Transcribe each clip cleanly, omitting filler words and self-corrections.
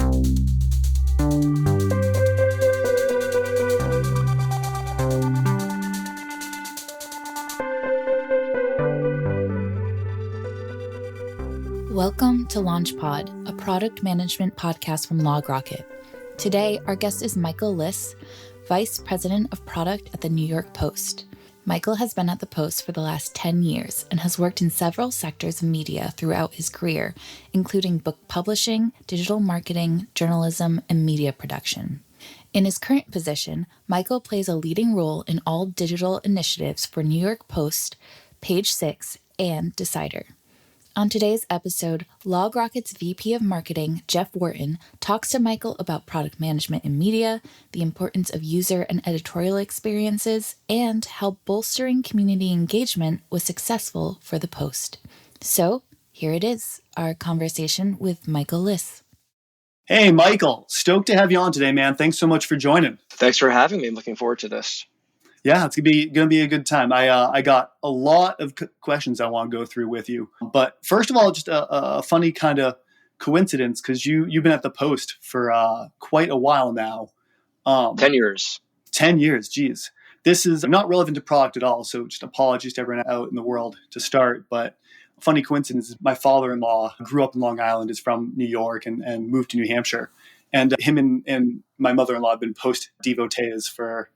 Welcome to LaunchPod, a product management podcast from LogRocket. Today, our guest is Michael Liss, Vice President of Product at the New York Post. Michael has been at the Post for the last 10 years and has worked in several sectors of media throughout his career, including book publishing, digital marketing, journalism, and media production. In his current position, Michael plays a leading role in all digital initiatives for New York Post, Page Six, and Decider. On today's episode, LogRocket's VP of Marketing, Jeff Wharton, talks to Michael about product management in media, the importance of user and editorial experiences, and how bolstering community engagement was successful for the Post. So, here it is, our conversation with Michael Liss. Hey, Michael. Stoked to have you on today, man. Thanks so much for joining. Thanks for having me. I'm looking forward to this. Yeah, it's gonna be a good time. I got a lot of questions I want to go through with you. But first of all, just a funny kind of coincidence, because you've been at the Post for quite a while now. 10 years. 10 years, geez. This is not relevant to product at all, so just apologies to everyone out in the world to start. But funny coincidence is my father-in-law grew up in Long Island, is from New York, and moved to New Hampshire. And him and my mother-in-law have been Post devotees for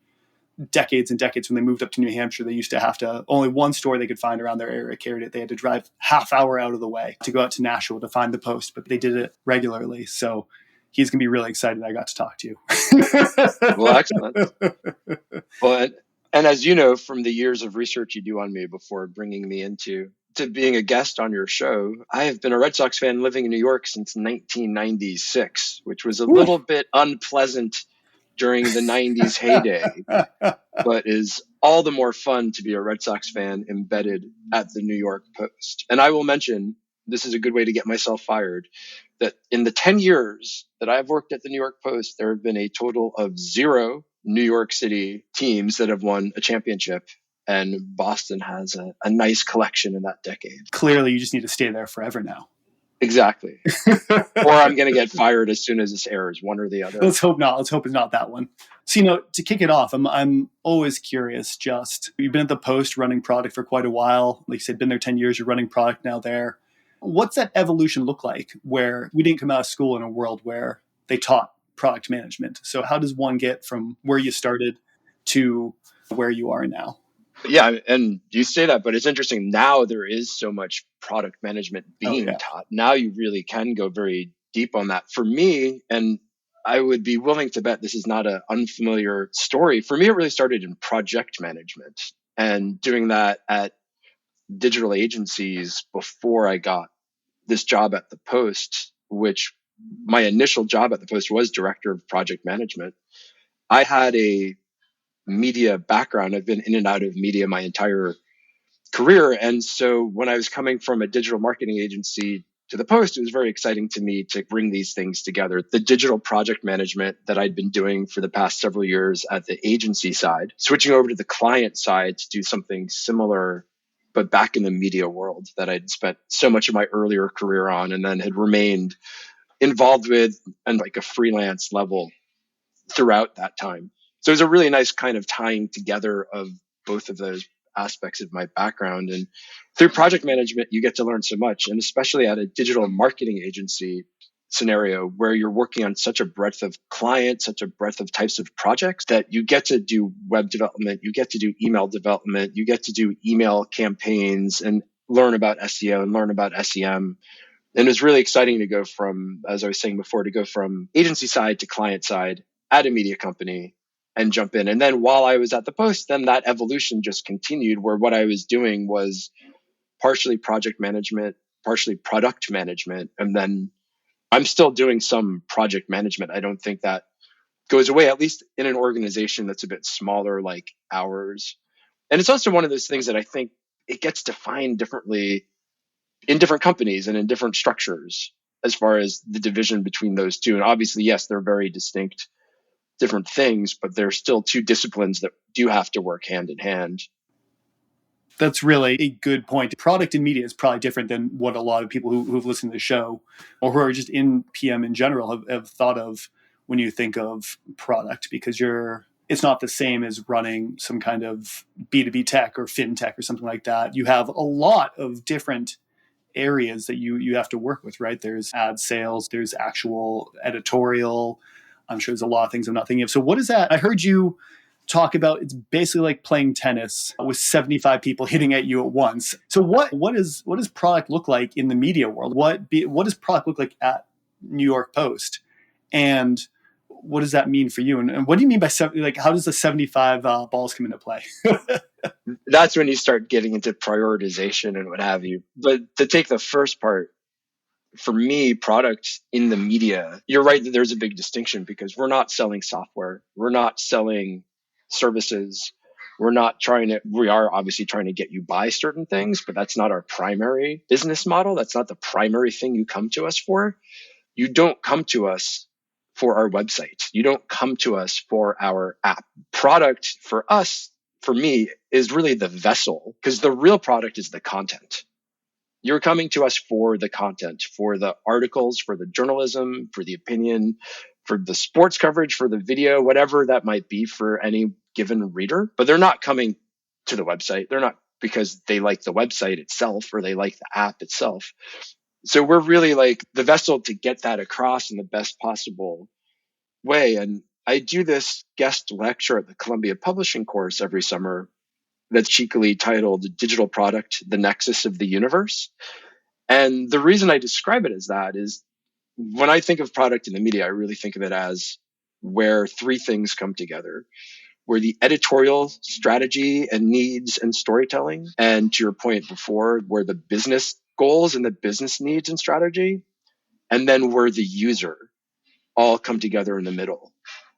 decades and decades. When they moved up to New Hampshire, they used to have to, only one store they could find around their area carried it. They had to drive half hour out of the way to go out to Nashville to find the Post, but they did it regularly. So he's going to be really excited I got to talk to you. Well, excellent. And as you know, from the years of research you do on me before bringing me to being a guest on your show, I have been a Red Sox fan living in New York since 1996, which was a little bit unpleasant during the 90s heyday, but is all the more fun to be a Red Sox fan embedded at the New York Post. And I will mention, this is a good way to get myself fired, that in the 10 years that I've worked at the New York Post, there have been a total of 0 New York City teams that have won a championship. And Boston has a nice collection in that decade. Clearly, you just need to stay there forever now. Exactly. Or I'm going to get fired as soon as this airs, one or the other. Let's hope not. Let's hope it's not that one. So, to kick it off, I'm always curious, you've been at the Post running product for quite a while. Like you said, been there 10 years, you're running product now there. What's that evolution look like, where we didn't come out of school in a world where they taught product management? So how does one get from where you started to where you are now? Yeah, and you say that, but it's interesting. Now there is so much product management being taught. Now you really can go very deep on that. For me, and I would be willing to bet this is not an unfamiliar story. For me, it really started in project management and doing that at digital agencies before I got this job at the Post, which my initial job at the Post was director of project management. I had a media background. I've been in and out of media my entire career. And so when I was coming from a digital marketing agency to the Post, it was very exciting to me to bring these things together. The digital project management that I'd been doing for the past several years at the agency side, switching over to the client side to do something similar, but back in the media world that I'd spent so much of my earlier career on and then had remained involved with on like a freelance level throughout that time. So it was a really nice kind of tying together of both of those aspects of my background. And through project management, you get to learn so much, and especially at a digital marketing agency scenario where you're working on such a breadth of clients, such a breadth of types of projects, that you get to do web development, you get to do email development, you get to do email campaigns and learn about SEO and learn about SEM. And it was really exciting to go from, as I was saying before, to go from agency side to client side at a media company and jump in. And then while I was at the Post, then that evolution just continued, where what I was doing was partially project management, partially product management. And then I'm still doing some project management. I don't think that goes away, at least in an organization that's a bit smaller like ours. And it's also one of those things that I think it gets defined differently in different companies and in different structures as far as the division between those two. And obviously, yes, they're very distinct different things, but they're still two disciplines that do have to work hand in hand. That's really a good point. Product in media is probably different than what a lot of people who've listened to the show or who are just in PM in general have thought of when you think of product, because it's not the same as running some kind of B2B tech or fintech or something like that. You have a lot of different areas that you have to work with, right? There's ad sales, there's actual editorial. I'm sure there's a lot of things I'm not thinking of. So what is that? I heard you talk about it's basically like playing tennis with 75 people hitting at you at once. So what does product look like in the media world? What does product look like at New York Post? And what does that mean for you? And what do you mean by how does the 75 balls come into play? That's when you start getting into prioritization and what have you. But to take the first part, for me, product in the media, you're right that there's a big distinction because we're not selling software. We're not selling services. We are obviously trying to get you buy certain things, but that's not our primary business model. That's not the primary thing you come to us for. You don't come to us for our website. You don't come to us for our app. Product for us, for me, is really the vessel, because the real product is the content. You're coming to us for the content, for the articles, for the journalism, for the opinion, for the sports coverage, for the video, whatever that might be for any given reader. But they're not coming to the website. They're not because they like the website itself or they like the app itself. So we're really like the vessel to get that across in the best possible way. And I do this guest lecture at the Columbia Publishing course every summer that's cheekily titled Digital Product, the Nexus of the Universe. And the reason I describe it as that is when I think of product in the media, I really think of it as where three things come together, where the editorial strategy and needs and storytelling, and to your point before, where the business goals and the business needs and strategy, and then where the user all come together in the middle.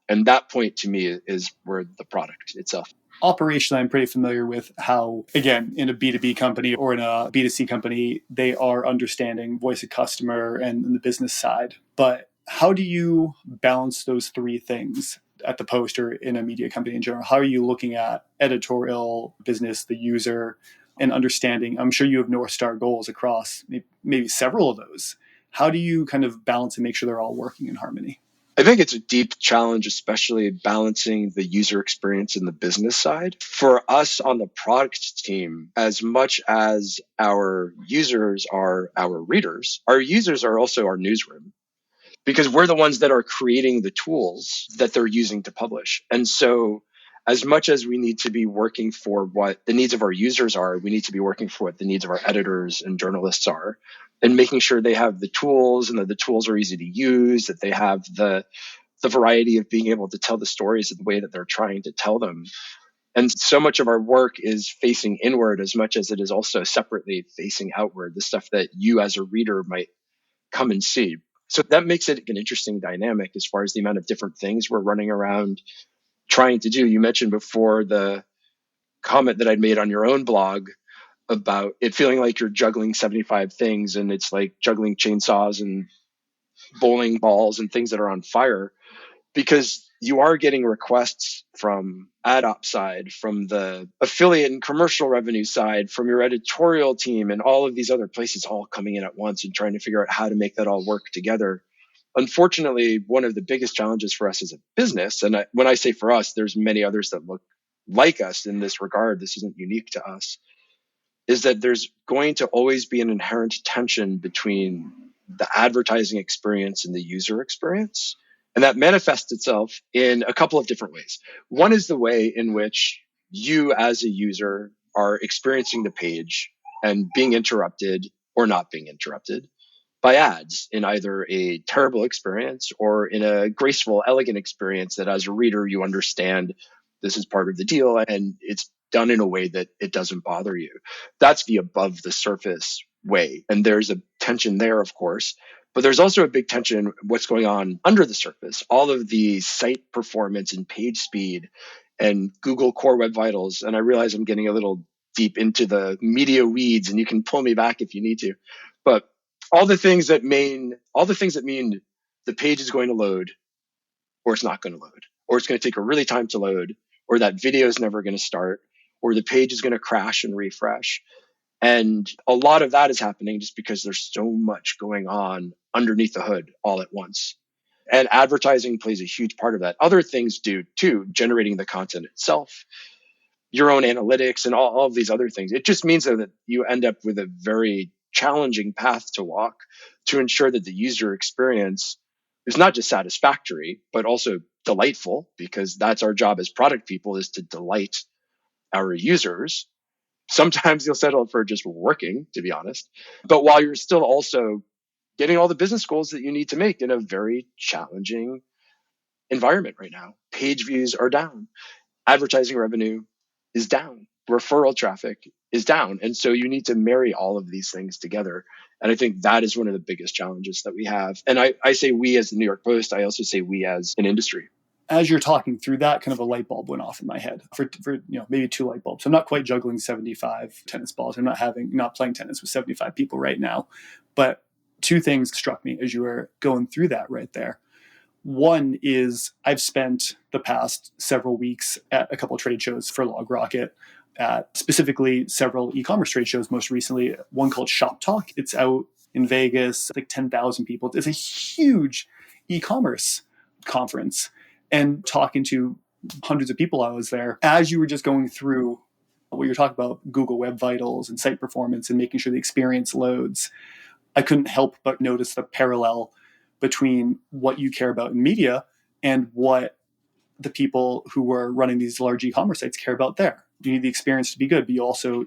And that point to me is where the product itself. Operationally, I'm pretty familiar with how, again, in a B2B company or in a B2C company, they are understanding voice of customer and the business side. But how do you balance those three things at the Post or in a media company in general? How are you looking at editorial, business, the user, and understanding? I'm sure you have North Star goals across maybe several of those. How do you kind of balance and make sure they're all working in harmony? I think it's a deep challenge, especially balancing the user experience and the business side. For us on the product team, as much as our users are our readers, our users are also our newsroom, because we're the ones that are creating the tools that they're using to publish. And so as much as we need to be working for what the needs of our users are, we need to be working for what the needs of our editors and journalists are, and making sure they have the tools and that the tools are easy to use, that they have the variety of being able to tell the stories in the way that they're trying to tell them. And so much of our work is facing inward as much as it is also separately facing outward, the stuff that you as a reader might come and see. So that makes it an interesting dynamic as far as the amount of different things we're running around trying to do. You mentioned before the comment that I'd made on your own blog about it feeling like you're juggling 75 things, and it's like juggling chainsaws and bowling balls and things that are on fire, because you are getting requests from ad op side, from the affiliate and commercial revenue side, from your editorial team, and all of these other places all coming in at once and trying to figure out how to make that all work together. Unfortunately, one of the biggest challenges for us as a business, and when I say for us, there's many others that look like us in this regard, this isn't unique to us, is that there's going to always be an inherent tension between the advertising experience and the user experience. And that manifests itself in a couple of different ways. One is the way in which you as a user are experiencing the page and being interrupted or not being interrupted by ads in either a terrible experience or in a graceful, elegant experience that as a reader, you understand this is part of the deal and it's done in a way that it doesn't bother you. That's the above the surface way. And there's a tension there, of course, but there's also a big tension what's going on under the surface. All of the site performance and page speed and Google Core Web Vitals. And I realize I'm getting a little deep into the media weeds, and you can pull me back if you need to. But all the things that mean the page is going to load, or it's not going to load, or it's going to take a really time to load, or that video is never going to start, or the page is going to crash and refresh. And a lot of that is happening just because there's so much going on underneath the hood all at once. And advertising plays a huge part of that. Other things do too, generating the content itself, your own analytics, and all of these other things. It just means that you end up with a very challenging path to walk to ensure that the user experience is not just satisfactory, but also delightful, because that's our job as product people, is to delight our users. Sometimes you'll settle for just working, to be honest. But while you're still also getting all the business goals that you need to make in a very challenging environment right now. Page views are down. Advertising revenue is down. Referral traffic is down. And so you need to marry all of these things together. And I think that is one of the biggest challenges that we have. And I say we as the New York Post, I also say we as an industry. As you're talking through that, kind of a light bulb went off in my head for maybe 2 light bulbs. I'm not quite juggling 75 tennis balls. I'm not playing tennis with 75 people right now. But 2 things struck me as you were going through that right there. One is I've spent the past several weeks at a couple of trade shows for LogRocket, at specifically several e-commerce trade shows, most recently one called Shop Talk. It's out in Vegas, like 10,000 people. It's a huge e-commerce conference. And talking to hundreds of people, I was there. As you were just going through what you're talking about, Google Web Vitals and site performance and making sure the experience loads, I couldn't help but notice the parallel between what you care about in media and what the people who are running these large e-commerce sites care about there. You need the experience to be good, but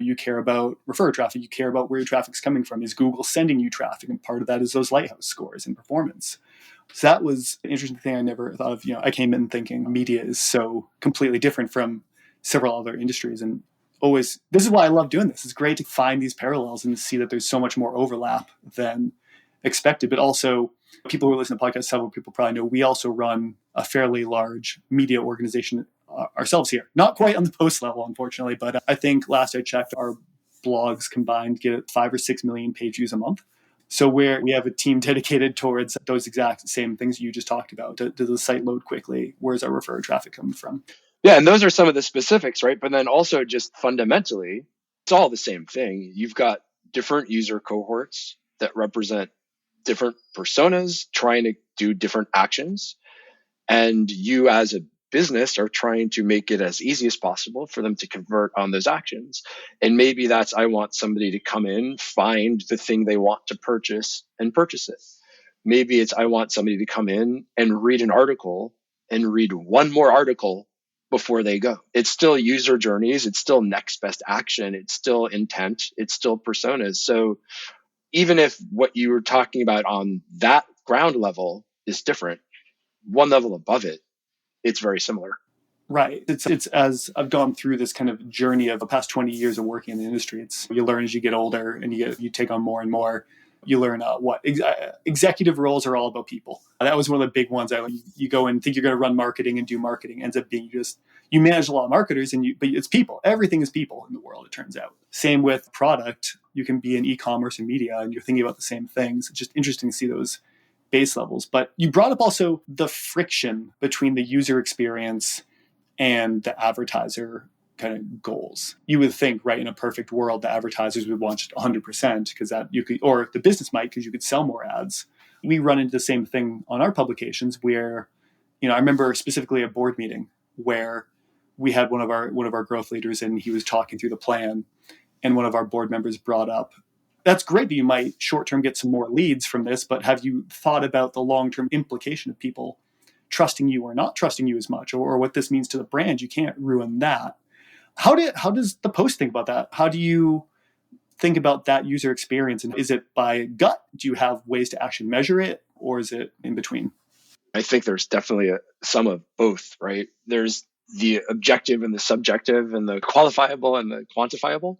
you care about referrer traffic. You care about where your traffic's coming from. Is Google sending you traffic? And part of that is those lighthouse scores and performance. So that was an interesting thing I never thought of. I came in thinking media is so completely different from several other industries. And this is why I love doing this. It's great to find these parallels and see that there's so much more overlap than expected. But also, people who listen to podcasts, several people probably know, we also run a fairly large media organization ourselves here. Not quite on the Post level, unfortunately, but I think last I checked, our blogs combined get 5 or 6 million page views a month. So we have a team dedicated towards those exact same things you just talked about. Does the site load quickly? Where's our referrer traffic coming from? Yeah, and those are some of the specifics, right? But then also just fundamentally, it's all the same thing. You've got different user cohorts that represent different personas trying to do different actions. And you as a business are trying to make it as easy as possible for them to convert on those actions. And maybe that's, I want somebody to come in, find the thing they want to purchase and purchase it. Maybe it's, I want somebody to come in and read an article and read one more article before they go. It's still user journeys. It's still next best action. It's still intent. It's still personas. So even if what you were talking about on that ground level is different, one level above it, it's very similar. Right. It's as I've gone through this kind of journey of the past 20 years of working in the industry, you learn as you get older and you take on more and more. You learn executive roles are all about people. That was one of the big ones. You go and think you're going to run marketing and do marketing. Ends up being you manage a lot of marketers, but it's people. Everything is people in the world, it turns out. Same with product. You can be in e-commerce and media and you're thinking about the same things. It's just interesting to see those base levels. But you brought up also the friction between the user experience and the advertiser kind of goals. You would think, right, in a perfect world, the advertisers would want just 100% because that you could, or the business might because you could sell more ads. We run into the same thing on our publications where, I remember specifically a board meeting where we had one of our growth leaders and he was talking through the plan, and one of our board members brought up, that's great that you might short-term get some more leads from this, but have you thought about the long-term implication of people trusting you or not trusting you as much, or what this means to the brand? You can't ruin that. How does the Post think about that? How do you think about that user experience? And is it by gut? Do you have ways to actually measure it, or is it in between? I think there's definitely some of both, right? There's the objective and the subjective and the qualifiable and the quantifiable.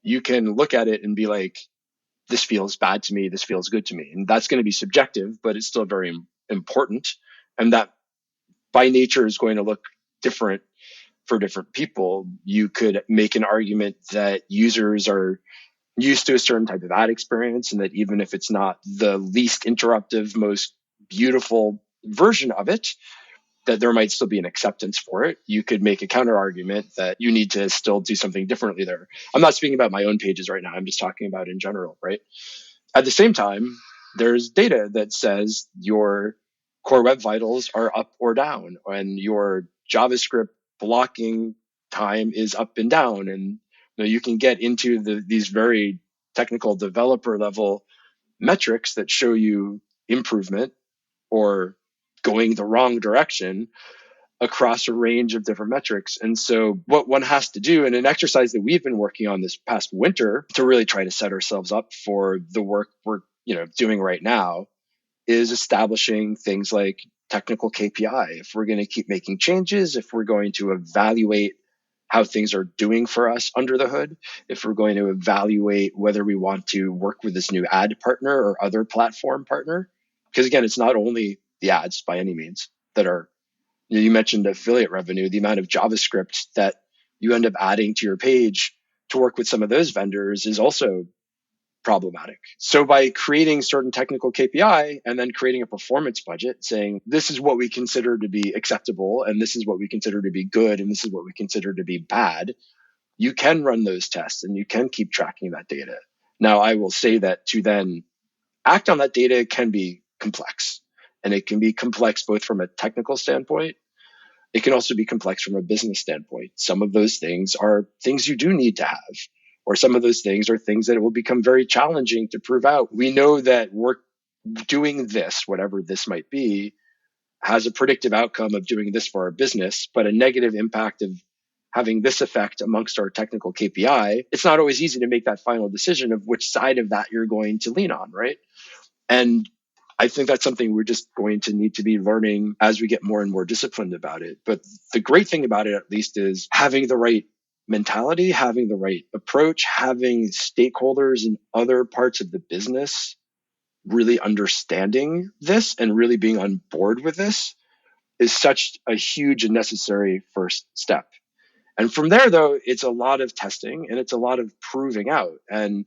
You can look at it and be like, this feels bad to me, this feels good to me. And that's going to be subjective, but it's still very important. And that by nature is going to look different for different people. You could make an argument that users are used to a certain type of ad experience, and that even if it's not the least interruptive, most beautiful version of it, that there might still be an acceptance for it. You could make a counter argument that you need to still do something differently there. I'm not speaking about my own pages right now. I'm just talking about in general, right? At the same time, there's data that says your core web vitals are up or down, and your JavaScript blocking time is up and down. And you can get into these very technical developer level metrics that show you improvement or going the wrong direction across a range of different metrics. And so what one has to do, and an exercise that we've been working on this past winter to really try to set ourselves up for the work we're doing right now, is establishing things like technical KPI. If we're going to keep making changes, if we're going to evaluate how things are doing for us under the hood, if we're going to evaluate whether we want to work with this new ad partner or other platform partner. Because again, it's not only the ads by any means that are, you mentioned affiliate revenue, the amount of JavaScript that you end up adding to your page to work with some of those vendors is also problematic. So by creating certain technical KPI and then creating a performance budget saying, this is what we consider to be acceptable, and this is what we consider to be good, and this is what we consider to be bad, you can run those tests and you can keep tracking that data. Now, I will say that to then act on that data can be complex, and it can be complex both from a technical standpoint. It can also be complex from a business standpoint. Some of those things are things you do need to have, or some of those things are things that it will become very challenging to prove out. We know that we're doing this, whatever this might be, has a predictive outcome of doing this for our business, but a negative impact of having this effect amongst our technical KPI. It's not always easy to make that final decision of which side of that you're going to lean on, right? And I think that's something we're just going to need to be learning as we get more and more disciplined about it. But the great thing about it, at least, is having the right mentality, having the right approach, having stakeholders in other parts of the business really understanding this and really being on board with this is such a huge and necessary first step. And from there, though, it's a lot of testing and it's a lot of proving out. And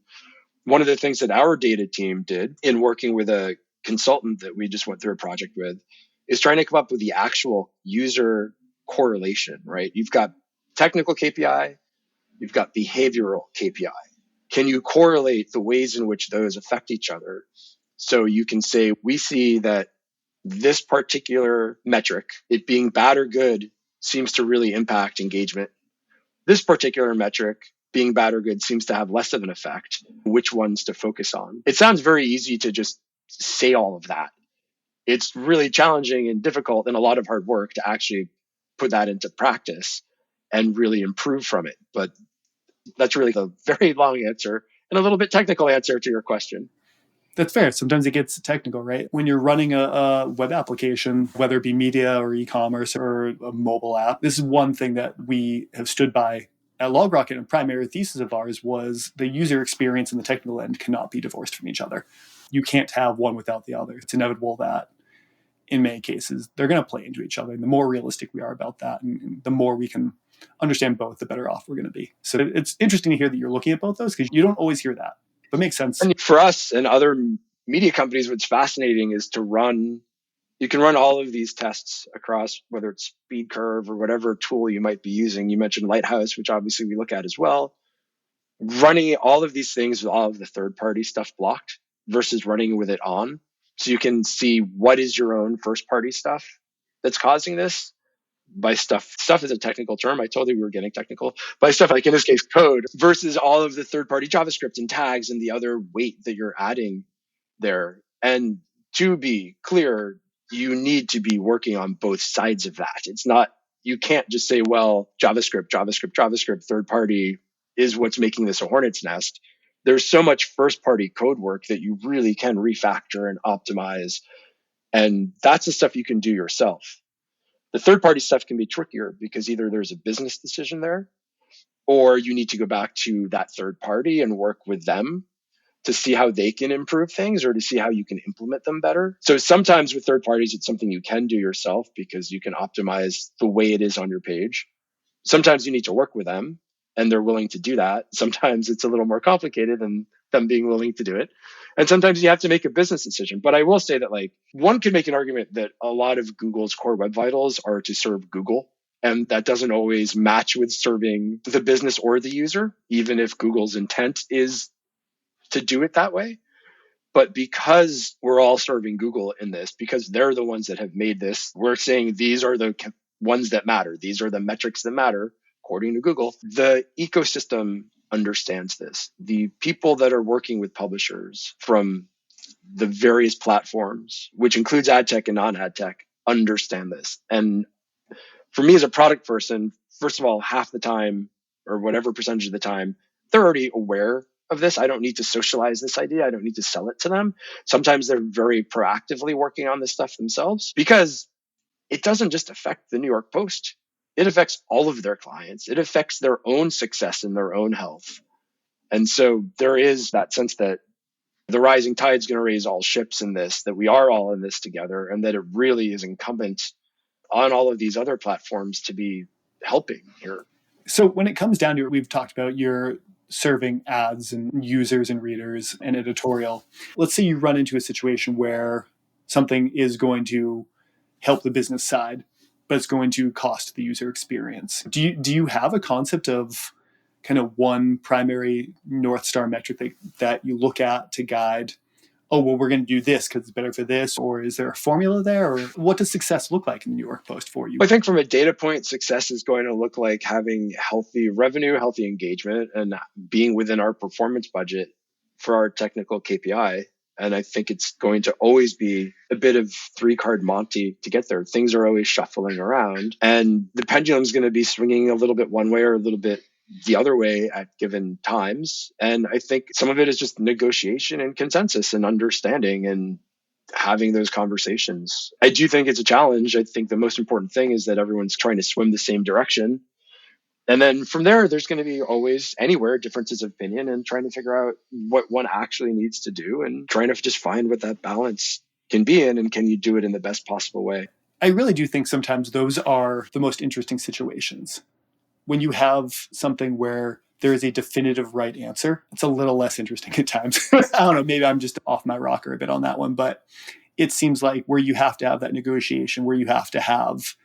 one of the things that our data team did in working with a consultant that we just went through a project with is trying to come up with the actual user correlation, right? You've got technical KPI, you've got behavioral KPI. Can you correlate the ways in which those affect each other? So you can say, we see that this particular metric, it being bad or good, seems to really impact engagement. This particular metric, being bad or good, seems to have less of an effect. Which ones to focus on? It sounds very easy to just say all of that. It's really challenging and difficult and a lot of hard work to actually put that into practice and really improve from it. But that's really the very long answer and a little bit technical answer to your question. That's fair. Sometimes it gets technical, right? When you're running a web application, whether it be media or e-commerce or a mobile app, this is one thing that we have stood by at LogRocket. A primary thesis of ours was the user experience and the technical end cannot be divorced from each other. You can't have one without the other. It's inevitable that in many cases, they're going to play into each other. And the more realistic we are about that, and the more we can understand both, the better off we're going to be. So it's interesting to hear that you're looking at both those because you don't always hear that. But it makes sense. And for us and other media companies, what's fascinating is you can run all of these tests across, whether it's Speed Curve or whatever tool you might be using. You mentioned Lighthouse, which obviously we look at as well. Running all of these things with all of the third-party stuff blocked versus running with it on. So you can see what is your own first-party stuff that's causing this. By stuff is a technical term. I told you we were getting technical. By stuff, like in this case, code, versus all of the third-party JavaScript and tags and the other weight that you're adding there. And to be clear, you need to be working on both sides of that. It's not, you can't just say, well, JavaScript, third-party is what's making this a hornet's nest. There's so much first-party code work that you really can refactor and optimize. And that's the stuff you can do yourself. The third-party stuff can be trickier because either there's a business decision there, or you need to go back to that third party and work with them to see how they can improve things or to see how you can implement them better. So sometimes with third parties, it's something you can do yourself because you can optimize the way it is on your page. Sometimes you need to work with them and they're willing to do that. Sometimes it's a little more complicated and them being willing to do it. And sometimes you have to make a business decision. But I will say that like one could make an argument that a lot of Google's core web vitals are to serve Google. And that doesn't always match with serving the business or the user, even if Google's intent is to do it that way. But because we're all serving Google in this, because they're the ones that have made this, we're saying these are the ones that matter. These are the metrics that matter, according to Google. The ecosystem understands this. The people that are working with publishers from the various platforms, which includes ad tech and non-ad tech, understand this. And for me as a product person, first of all, half the time or whatever percentage of the time, they're already aware of this. I don't need to socialize this idea. I don't need to sell it to them. Sometimes they're very proactively working on this stuff themselves because it doesn't just affect the New York Post. It affects all of their clients. It affects their own success and their own health. And so there is that sense that the rising tide is going to raise all ships in this, that we are all in this together, and that it really is incumbent on all of these other platforms to be helping here. So when it comes down to it, we've talked about your serving ads and users and readers and editorial. Let's say you run into a situation where something is going to help the business side, but it's going to cost the user experience. Do you have a concept of kind of one primary North Star metric that you look at to guide, oh, well, we're going to do this because it's better for this? Or is there a formula there? Or what does success look like in the New York Post for you? I think from a data point, success is going to look like having healthy revenue, healthy engagement, and being within our performance budget for our technical KPI. And I think it's going to always be a bit of three-card Monty to get there. Things are always shuffling around. And the pendulum's going to be swinging a little bit one way or a little bit the other way at given times. And I think some of it is just negotiation and consensus and understanding and having those conversations. I do think it's a challenge. I think the most important thing is that everyone's trying to swim the same direction. And then from there, there's going to be always anywhere differences of opinion and trying to figure out what one actually needs to do and trying to just find what that balance can be in and can you do it in the best possible way. I really do think sometimes those are the most interesting situations. When you have something where there is a definitive right answer, it's a little less interesting at times. I don't know, maybe I'm just off my rocker a bit on that one, but it seems like where you have to have that negotiation, where you have to have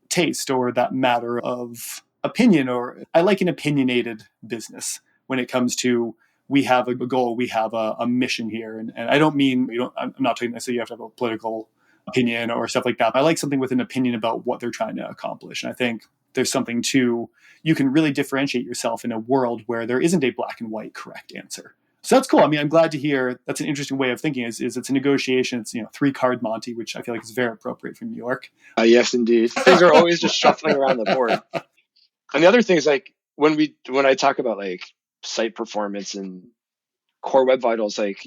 taste or that matter of opinion, or I like an opinionated business when it comes to we have a goal, we have a mission here. And I don't mean, I'm not talking necessarily you have to have a political opinion or stuff like that. I like something with an opinion about what they're trying to accomplish. And I think there's something to, you can really differentiate yourself in a world where there isn't a black and white correct answer. So that's cool. I mean, I'm glad to hear that's an interesting way of thinking is it's a negotiation. It's, three-card Monty, which I feel like is very appropriate for New York. Yes, indeed. Things are always just shuffling around the board. And the other thing is like when I talk about like site performance and core web vitals, like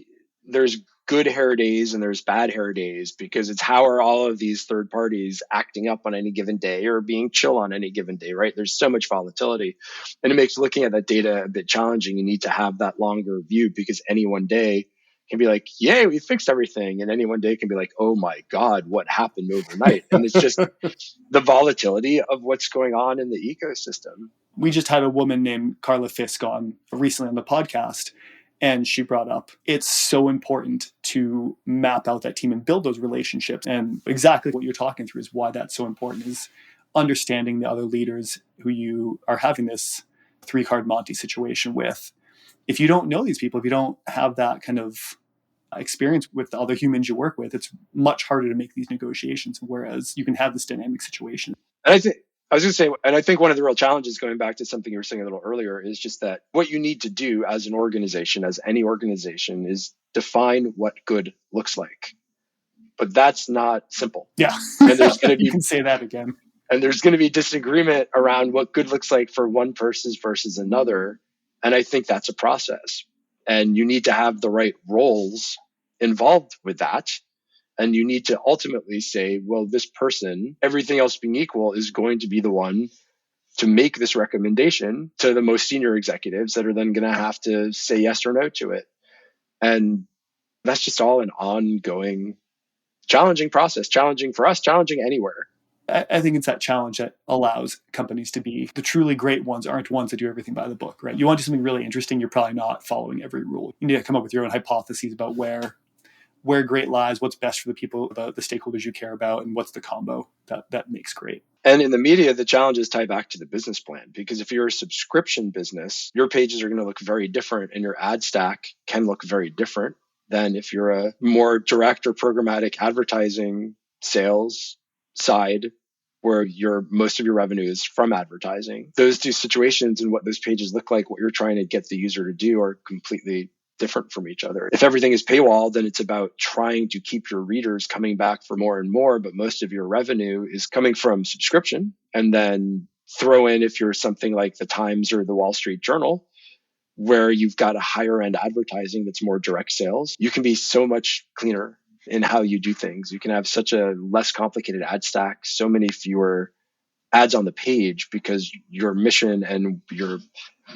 there's good hair days and there's bad hair days because it's how are all of these third parties acting up on any given day or being chill on any given day, right? There's so much volatility and it makes looking at that data a bit challenging. You need to have that longer view because any one day can be like, yay, we fixed everything. And any one day can be like, oh my God, what happened overnight? And it's just the volatility of what's going on in the ecosystem. We just had a woman named Carla Fisk on recently on the podcast. And she brought up, it's so important to map out that team and build those relationships. And exactly what you're talking through is why that's so important is understanding the other leaders who you are having this three-card Monty situation with. If you don't know these people, if you don't have that kind of experience with the other humans you work with, it's much harder to make these negotiations, whereas you can have this dynamic situation. And I was going to say, and I think one of the real challenges, going back to something you were saying a little earlier, is just that what you need to do as an organization, as any organization, is define what good looks like. But that's not simple. Yeah. And there's going to be, you can say that again. And there's going to be disagreement around what good looks like for one person versus another. And I think that's a process. And you need to have the right roles involved with that. And you need to ultimately say, well, this person, everything else being equal, is going to be the one to make this recommendation to the most senior executives that are then going to have to say yes or no to it. And that's just all an ongoing, challenging process, challenging for us, challenging anywhere. I think it's that challenge that allows companies to be the truly great ones aren't ones that do everything by the book, right? You want to do something really interesting, you're probably not following every rule. You need to come up with your own hypotheses about where great lies, what's best for the people, the stakeholders you care about, and what's the combo that makes great. And in the media, the challenges tie back to the business plan, because if you're a subscription business, your pages are going to look very different and your ad stack can look very different than if you're a more direct or programmatic advertising sales side where most of your revenue is from advertising. Those two situations and what those pages look like, what you're trying to get the user to do, are completely different from each other. If everything is paywall, then it's about trying to keep your readers coming back for more and more, but most of your revenue is coming from subscription. And then throw in, if you're something like the Times or the Wall Street Journal, where you've got a higher end advertising that's more direct sales, you can be so much cleaner in how you do things. You can have such a less complicated ad stack, so many fewer ads on the page, because your mission and your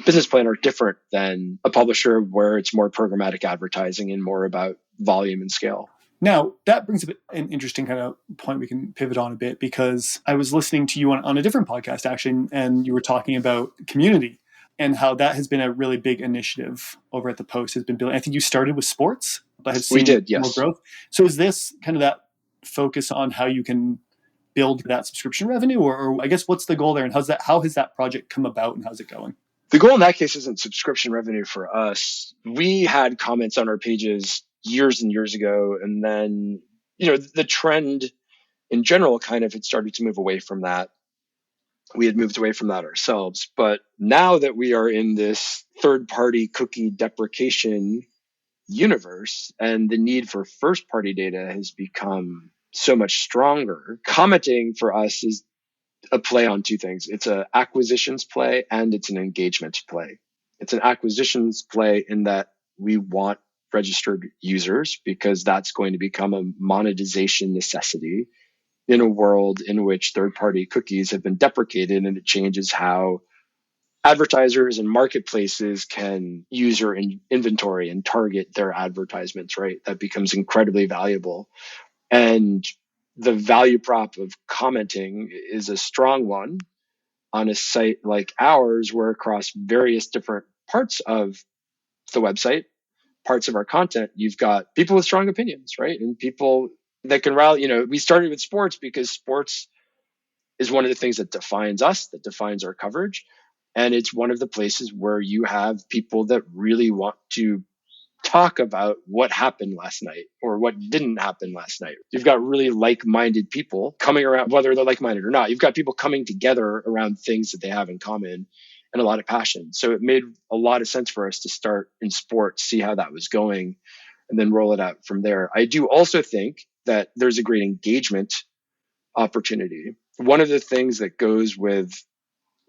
business plan are different than a publisher where it's more programmatic advertising and more about volume and scale. Now, that brings up an interesting kind of point we can pivot on a bit, because I was listening to you on a different podcast, actually, and you were talking about community and how that has been a really big initiative over at the Post, has been building. I think you started with sports, but has seen we did, more yes. growth. So is this kind of that focus on how you can build that subscription revenue, or I guess what's the goal there, and how has that project come about, and how's it going? The goal in that case isn't subscription revenue for us. We had comments on our pages years and years ago, and then the trend in general kind of had started to move away from that. We had moved away from that ourselves, but now that we are in this third-party cookie deprecation universe and the need for first-party data has become so much stronger, commenting for us is a play on two things. It's an acquisitions play and it's an engagement play. It's an acquisitions play in that we want registered users, because that's going to become a monetization necessity in a world in which third-party cookies have been deprecated, and it changes how advertisers and marketplaces can use your inventory and target their advertisements, right? That becomes incredibly valuable. And the value prop of commenting is a strong one on a site like ours, where across various different parts of the website, parts of our content, you've got people with strong opinions, right? And people that can rally. We started with sports because sports is one of the things that defines us, that defines our coverage. And it's one of the places where you have people that really want to talk about what happened last night or what didn't happen last night. You've got really like-minded people coming around, whether they're like-minded or not. You've got people coming together around things that they have in common and a lot of passion. So it made a lot of sense for us to start in sports, see how that was going, and then roll it out from there. I do also think that there's a great engagement opportunity. One of the things that goes with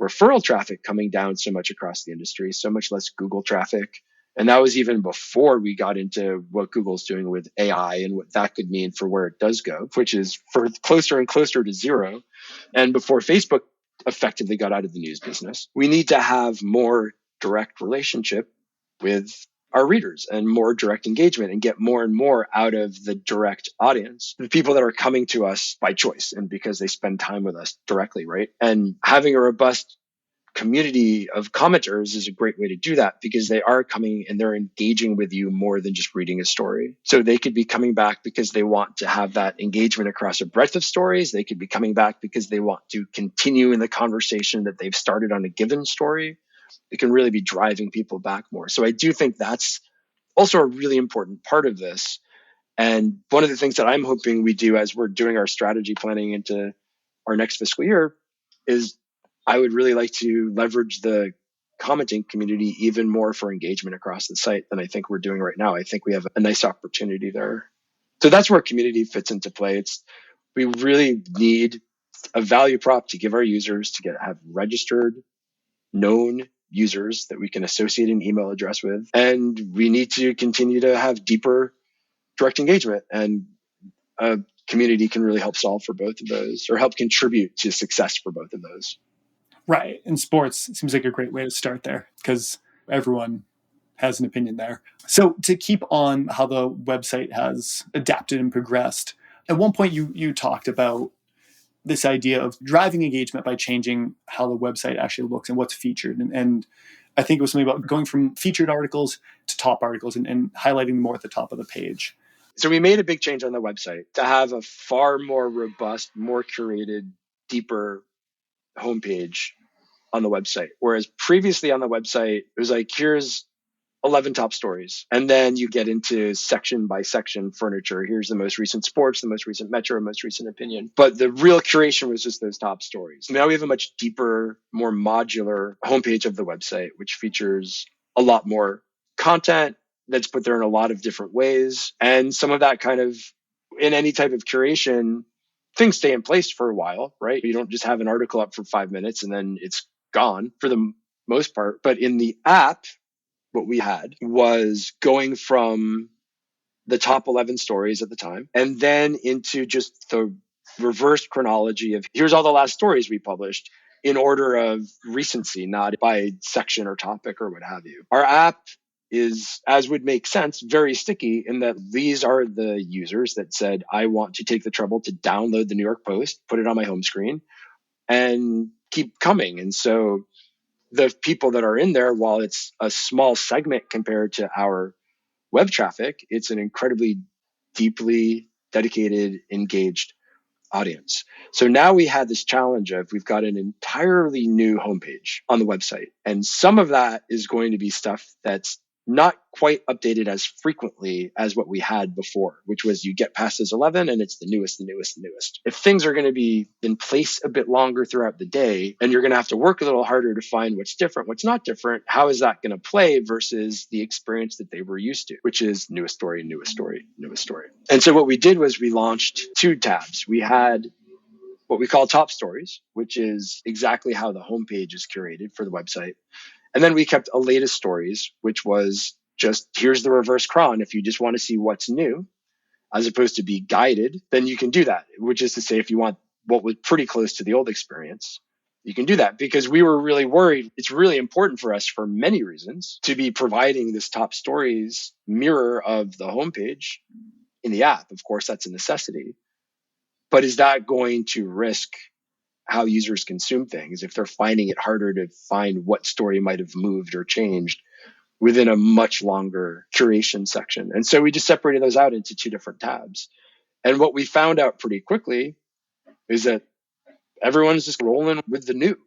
referral traffic coming down so much across the industry, so much less Google traffic. And that was even before we got into what Google's doing with AI and what that could mean for where it does go, which is for closer and closer to zero. And before Facebook effectively got out of the news business, we need to have more direct relationship with our readers and more direct engagement and get more and more out of the direct audience, the people that are coming to us by choice and because they spend time with us directly, right? And having a robust community of commenters is a great way to do that, because they are coming and they're engaging with you more than just reading a story. So they could be coming back because they want to have that engagement across a breadth of stories. They could be coming back because they want to continue in the conversation that they've started on a given story. It can really be driving people back more. So I do think that's also a really important part of this. And one of the things that I'm hoping we do as we're doing our strategy planning into our next fiscal year is I would really like to leverage the commenting community even more for engagement across the site than I think we're doing right now. I think we have a nice opportunity there. So that's where community fits into play. We really need a value prop to give our users to have registered, known users that we can associate an email address with. And we need to continue to have deeper direct engagement, and a community can really help solve for both of those, or help contribute to success for both of those. Right. And sports seems like a great way to start there, because everyone has an opinion there. So to keep on how the website has adapted and progressed, at one point you talked about this idea of driving engagement by changing how the website actually looks and what's featured. And I think it was something about going from featured articles to top articles and highlighting them more at the top of the page. So we made a big change on the website to have a far more robust, more curated, deeper homepage on the website. Whereas previously on the website, it was like, here's 11 top stories. And then you get into section by section furniture. Here's the most recent sports, the most recent Metro, most recent opinion. But the real curation was just those top stories. Now we have a much deeper, more modular homepage of the website, which features a lot more content that's put there in a lot of different ways. And some of that kind of, in any type of curation, things stay in place for a while, right? You don't just have an article up for 5 minutes and then it's gone for the most part. But in the app, what we had was going from the top 11 stories at the time and then into just the reverse chronology of here's all the last stories we published in order of recency, not by section or topic or what have you. Our app is, as would make sense, very sticky in that these are the users that said, I want to take the trouble to download the New York Post, put it on my home screen, and keep coming. And so the people that are in there, while it's a small segment compared to our web traffic, it's an incredibly deeply dedicated, engaged audience. So now we had this challenge of we've got an entirely new homepage on the website. And some of that is going to be stuff that's not quite updated as frequently as what we had before, which was you get past this 11 and it's the newest. If things are going to be in place a bit longer throughout the day, and you're going to have to work a little harder to find what's different, what's not different, how is that going to play versus the experience that they were used to, which is newest story. And so what we did was we launched 2 tabs. We had what we call top stories, which is exactly how the homepage is curated for the website. And then we kept a latest stories, which was just here's the reverse cron. If you just want to see what's new, as opposed to be guided, then you can do that, which is to say, if you want what was pretty close to the old experience, you can do that because we were really worried. It's really important for us for many reasons to be providing this top stories mirror of the homepage in the app. Of course, that's a necessity. But is that going to risk how users consume things if they're finding it harder to find what story might have moved or changed within a much longer curation section? And so we just separated those out into 2 different tabs. And what we found out pretty quickly is that everyone's just rolling with the new.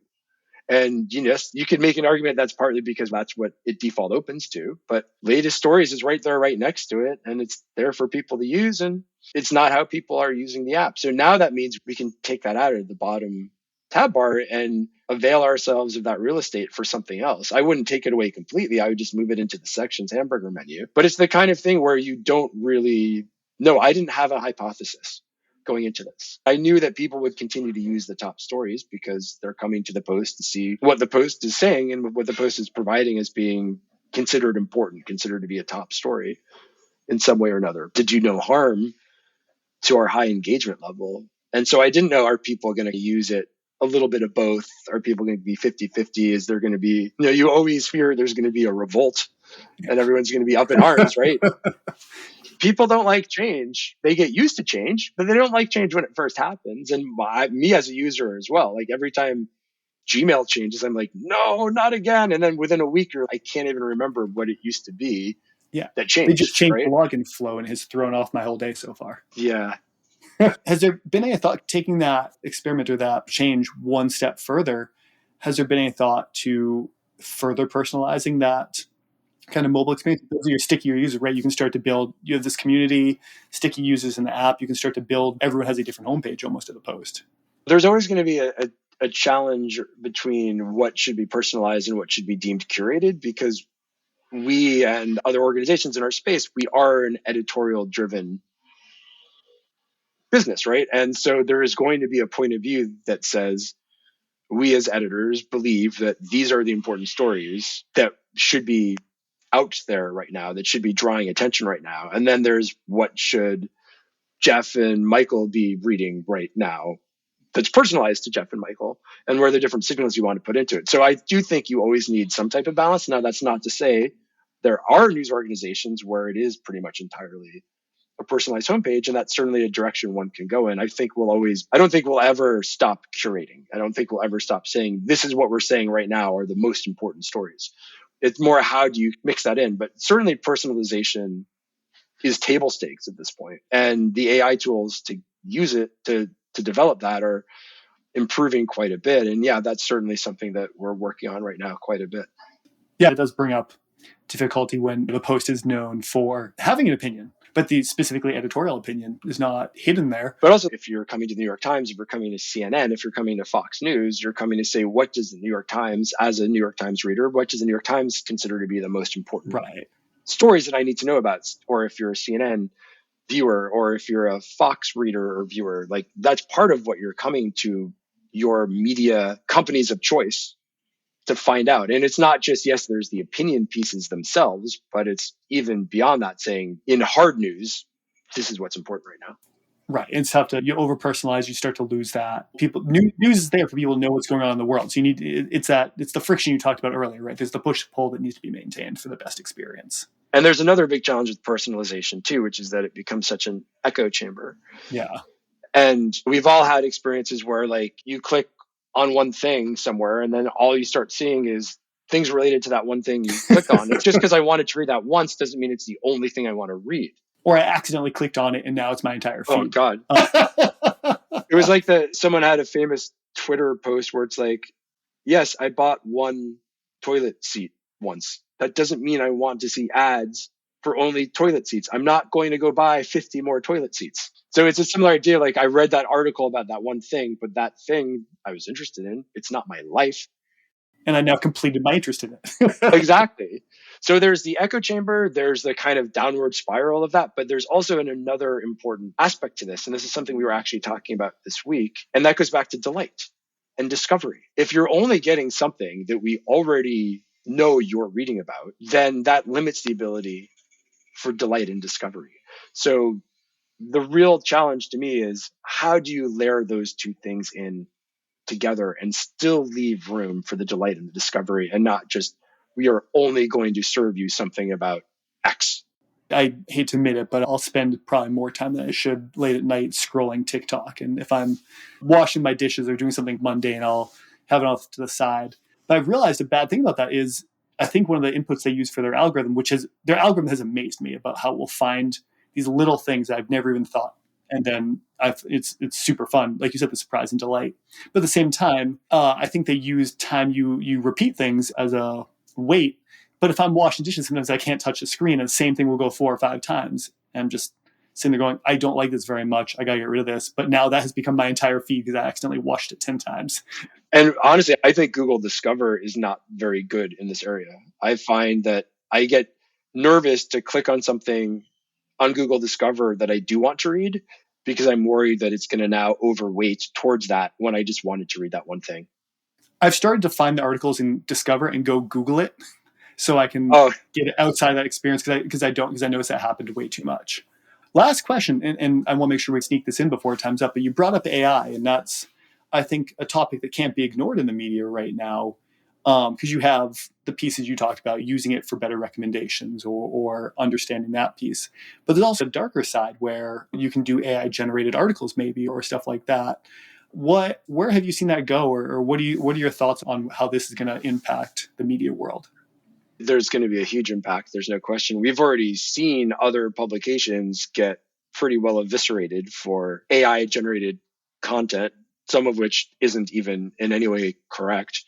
And you could make an argument that's partly because that's what it default opens to, but latest stories is right there, right next to it. And it's there for people to use. And it's not how people are using the app. So now that means we can take that out of the bottom tab bar and avail ourselves of that real estate for something else. I wouldn't take it away completely. I would just move it into the sections hamburger menu. But it's the kind of thing where you don't really know. I didn't have a hypothesis going into this. I knew that people would continue to use the top stories because they're coming to the post to see what the post is saying and what the post is providing as being considered important, considered to be a top story in some way or another, to do no harm to our high engagement level. And so I didn't know, are people going to use it a little bit of both? Are people going to be 50-50? Is there going to be, you always fear there's going to be a revolt and everyone's going to be up in arms, right? People don't like change. They get used to change, but they don't like change when it first happens. And me as a user as well, like every time Gmail changes, I'm like, no, not again. And then within a week, I can't even remember what it used to be. Yeah. That changed. They just changed right? the login flow and it has thrown off my whole day so far. Yeah. Has there been any thought taking that experiment or that change one step further? Has there been any thought to further personalizing that kind of mobile experience? Those are your stickier users, right? You can start to build, you have this community, sticky users in the app. You can start to build, everyone has a different homepage almost of the post. There's always going to be a challenge between what should be personalized and what should be deemed curated, because we and other organizations in our space, we are an editorial driven business, right? And so there is going to be a point of view that says, we as editors believe that these are the important stories that should be out there right now, that should be drawing attention right now. And then there's what should Jeff and Michael be reading right now that's personalized to Jeff and Michael, and where the different signals you want to put into it. So I do think you always need some type of balance. Now, that's not to say there are news organizations where it is pretty much entirely a personalized homepage, and that's certainly a direction one can go in. I don't think we'll ever stop curating. I don't think we'll ever stop saying, this is what we're saying right now are the most important stories. It's more, how do you mix that in? But certainly personalization is table stakes at this point. And the AI tools to use it to develop that are improving quite a bit. And yeah, that's certainly something that we're working on right now quite a bit. Yeah, it does bring up difficulty when the post is known for having an opinion, but the specifically editorial opinion is not hidden there. But also, if you're coming to the New York Times, if you're coming to CNN, if you're coming to Fox News, you're coming to say, what does the New York Times, as a New York Times reader, what does the New York Times consider to be the most important stories that I need to know about? Or if you're a CNN viewer, or if you're a Fox reader or viewer, like, that's part of what you're coming to your media companies of choice to find out. And it's not just, yes, there's the opinion pieces themselves, but it's even beyond that, saying in hard news, this is what's important right now. Right. It's tough to, you over personalize, you start to lose that. News is there for people to know what's going on in the world. So you need, it's the friction you talked about earlier, right? There's the push pull that needs to be maintained for the best experience. And there's another big challenge with personalization too, which is that it becomes such an echo chamber. Yeah. And we've all had experiences where, like, you click on one thing somewhere and then all you start seeing is things related to that one thing you clicked on. It's just because I wanted to read that once doesn't mean it's the only thing I want to read. Or I accidentally clicked on it and now it's my entire feed. Oh God. It was like someone had a famous Twitter post where it's like, yes, I bought one toilet seat once. That doesn't mean I want to see ads for only toilet seats. I'm not going to go buy 50 more toilet seats. So it's a similar idea. Like, I read that article about that one thing, but that thing I was interested in, it's not my life. And I now completed my interest in it. Exactly. So there's the echo chamber, there's the kind of downward spiral of that, but there's also another important aspect to this. And this is something we were actually talking about this week. And that goes back to delight and discovery. If you're only getting something that we already know you're reading about, then that limits the ability for delight and discovery. So the real challenge to me is, how do you layer those two things in together and still leave room for the delight and the discovery, and not just, we are only going to serve you something about X. I hate to admit it, but I'll spend probably more time than I should late at night scrolling TikTok. And if I'm washing my dishes or doing something mundane, I'll have it off to the side. But I've realized a bad thing about that is, I think one of the inputs they use for their algorithm, their algorithm has amazed me about how we'll find these little things I've never even thought. And then it's super fun. Like you said, the surprise and delight. But at the same time, I think they use time you repeat things as a weight. But if I'm washing dishes, sometimes I can't touch the screen, and the same thing will go 4 or 5 times. And I'm just sitting there going, I don't like this very much. I got to get rid of this. But now that has become my entire feed because I accidentally washed it 10 times. And honestly, I think Google Discover is not very good in this area. I find that I get nervous to click on something on Google Discover that I do want to read, because I'm worried that it's going to now overweight towards that when I just wanted to read that one thing. I've started to find the articles in Discover and go Google it so I can get it outside that experience, because I noticed that happened way too much. Last question, and I want to make sure we sneak this in before time's up, but you brought up AI, and that's, I think, a topic that can't be ignored in the media right now, because you have the pieces you talked about, using it for better recommendations or understanding that piece. But there's also a darker side where you can do AI-generated articles maybe, or stuff like that. Where have you seen that go, or what are your thoughts on how this is going to impact the media world? There's going to be a huge impact. There's no question. We've already seen other publications get pretty well eviscerated for AI-generated content, some of which isn't even in any way correct.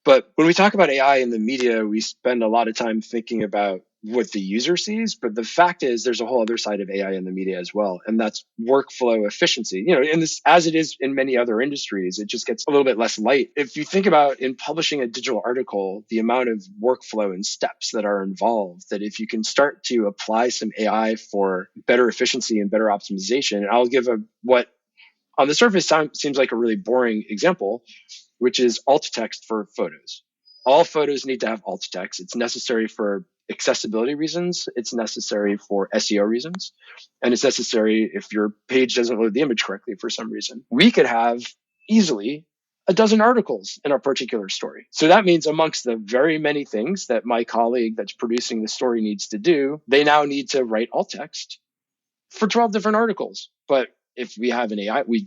But when we talk about AI in the media, we spend a lot of time thinking about what the user sees. But the fact is, there's a whole other side of AI in the media as well. And that's workflow efficiency. In this, as it is in many other industries, it just gets a little bit less light. If you think about, in publishing a digital article, the amount of workflow and steps that are involved, that if you can start to apply some AI for better efficiency and better optimization, and I'll give what on the surface seems like a really boring example, which is alt text for photos. All photos need to have alt text. It's necessary for accessibility reasons. It's necessary for SEO reasons. And it's necessary if your page doesn't load the image correctly for some reason. We could have easily a dozen articles in our particular story. So that means, amongst the very many things that my colleague that's producing the story needs to do, they now need to write alt text for 12 different articles. But if we have an AI, we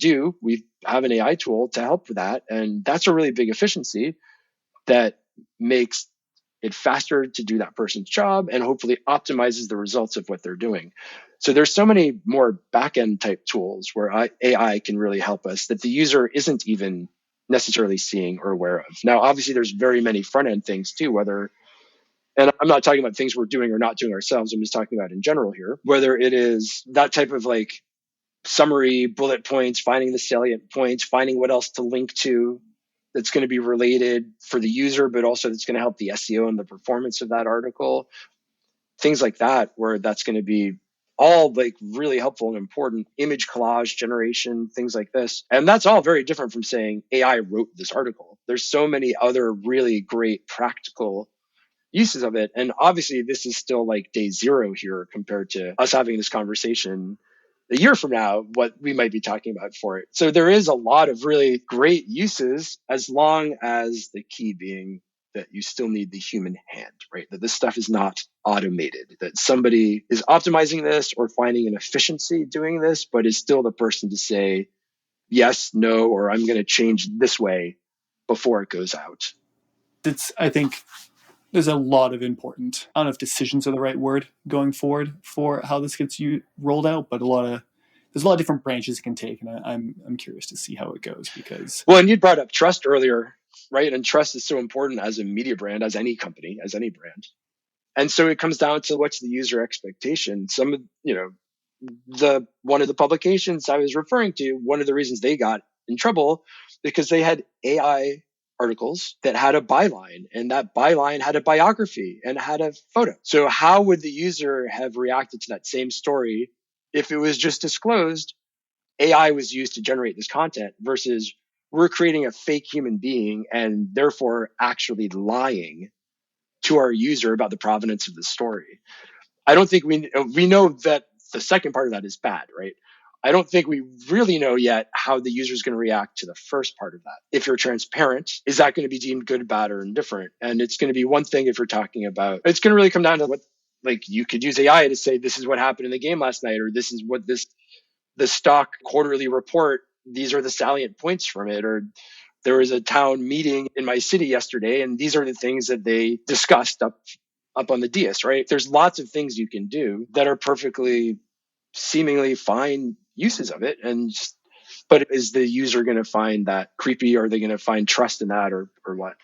have an AI tool to help with that. And that's a really big efficiency that makes it faster to do that person's job and hopefully optimizes the results of what they're doing. So there's so many more back-end type tools where AI can really help us that the user isn't even necessarily seeing or aware of. Now, obviously, there's very many front-end things too, and I'm not talking about things we're doing or not doing ourselves. I'm just talking about in general here, whether it is that type of like summary, bullet points, finding the salient points, finding what else to link to that's going to be related for the user, but also that's going to help the SEO and the performance of that article. Things like that, where that's going to be all like really helpful and important. Image collage generation, things like this. And that's all very different from saying AI wrote this article. There's so many other really great practical uses of it. And obviously this is still like day zero here compared to us having this conversation a year from now, what we might be talking about for it. So there is a lot of really great uses, as long as the key being that you still need the human hand, right? That this stuff is not automated, that somebody is optimizing this or finding an efficiency doing this, but is still the person to say yes, no, or I'm going to change this way before it goes out. I think there's a lot of important, I don't know if decisions are the right word going forward for how this gets rolled out, but there's a lot of different branches it can take. And I'm curious to see how it goes because. Well, and you brought up trust earlier, right? And trust is so important as a media brand, as any company, as any brand. And so it comes down to what's the user expectation. One of the publications I was referring to, one of the reasons they got in trouble because they had AI articles that had a byline, and that byline had a biography and had a photo. So how would the user have reacted to that same story if it was just disclosed AI was used to generate this content versus we're creating a fake human being and therefore actually lying to our user about the provenance of the story? I don't think we know that the second part of that is bad, right? I don't think we really know yet how the user is going to react to the first part of that. If you're transparent, is that going to be deemed good, bad, or indifferent? And it's going to be one thing if you're talking about, it's going to really come down to what, like you could use AI to say, this is what happened in the game last night, or this is what the stock quarterly report, these are the salient points from it, or there was a town meeting in my city yesterday, and these are the things that they discussed up on the dais, right? There's lots of things you can do that are perfectly seemingly fine uses of it. But is the user going to find that creepy? Are they going to find trust in that or what?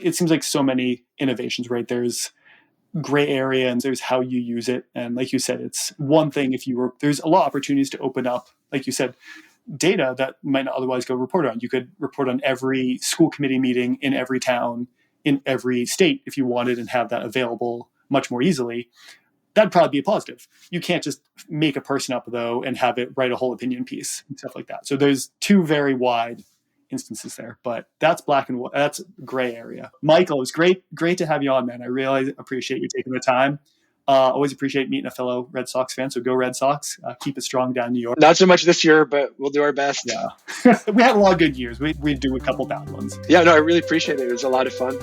It seems like so many innovations, right? There's gray area and there's how you use it. And like you said, it's one thing there's a lot of opportunities to open up, like you said, data that might not otherwise go report on. You could report on every school committee meeting in every town, in every state if you wanted, and have that available much more easily. That'd probably be a positive. You can't just make a person up, though, and have it write a whole opinion piece and stuff like that. So there's two very wide instances there, but that's black and white. That's gray area. Michael, it was great to have you on, man. I really appreciate you taking the time. Always appreciate meeting a fellow Red Sox fan. So go Red Sox. Keep it strong down in New York. Not so much this year, but we'll do our best. Yeah. We had a lot of good years. We do a couple bad ones. Yeah, no, I really appreciate it. It was a lot of fun.